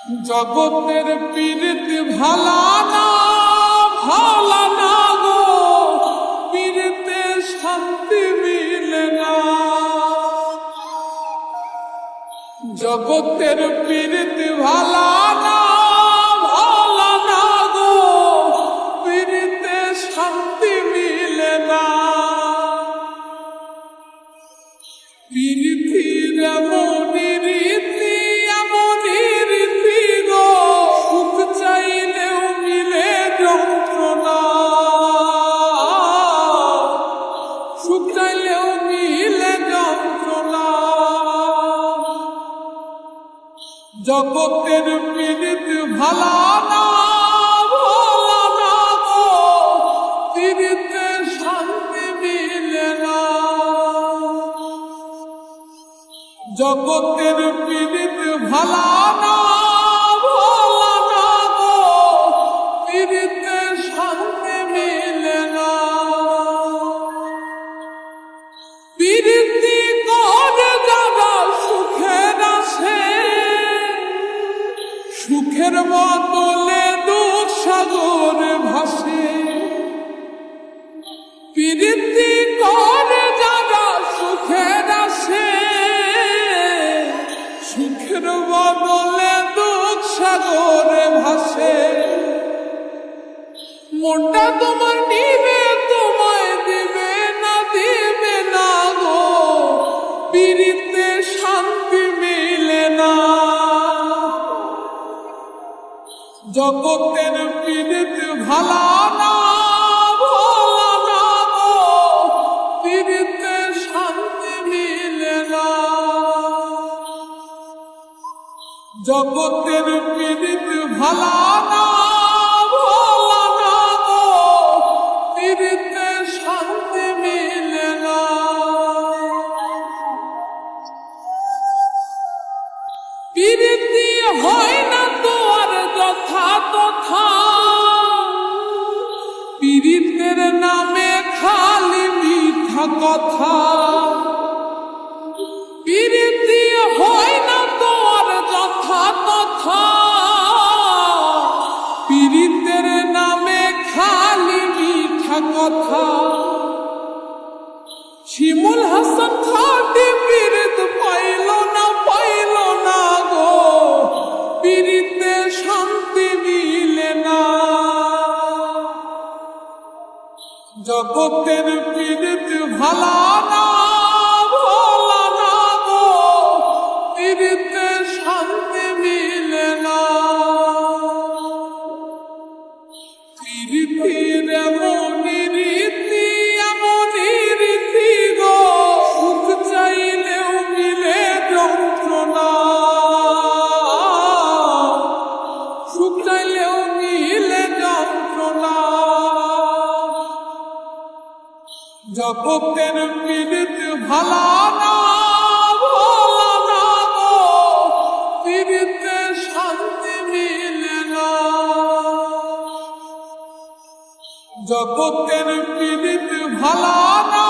জগতের পীড়িত ভালা না গো, পীড়িতে শান্তি মিলে না। জগতের পীড়িত ভালা না গো, পীড়িতে শান্তি মিলে না। পীড়িতির এমনই রীতি গো, সুখ চাইলেও মিলে যন্ত্রণা, সুখ চাইলেও মিলে যন্ত্রণা। জগতের পীড়িত ভালা না গো, পীড়িতে শান্তি মিলে না। জগতের পীড়িত ভালা না গো, পীড়িতে শান্তি মিলে না। পীড়িতি করে যারা সুখের আসে, সুখের বদলে দুঃখ সাগরে ভাসে। পীড়িতি করে যারা সুখের আসে, সুখের বদলে দুঃখ সাগরে ভাসে। মনটা তোমার নিবে, তোমায় দিবে না গো, পীড়িতে শান্তি মিলে না। জগতের পীড়িত ভালা না গো, পীড়িতে শান্তি মিলে না। জগতের পীড়িত ভালা না গো, পীড়িতে শান্তি মিলে না। পীড়িতি হয় না তো আর যথা তথা, পীড়িতের নামে খালি মিথ্যা কথা। পীড়িতি হয় না তো আর যথা তথা, পীড়িতের নামে খালি মিথ্যা কথা। শিমুল হাসান খাটি পীড়িত পাইল না গো, পীড়িতে শান্তি মিলে না। জগতের পীড়িত ভালা না গো, পীড়িতে শান্তি মিলে না। পীড়িতির এমনই রীতি গো, সুখ চাইলেও মিলে যন্ত্রণা, সুখ চাইলেও মিলে যন্ত্রণা। জগতের পীড়িত ভালা না গো, পীড়িতে শান্তি মিলে না। জগতের পীড়িত ভালা না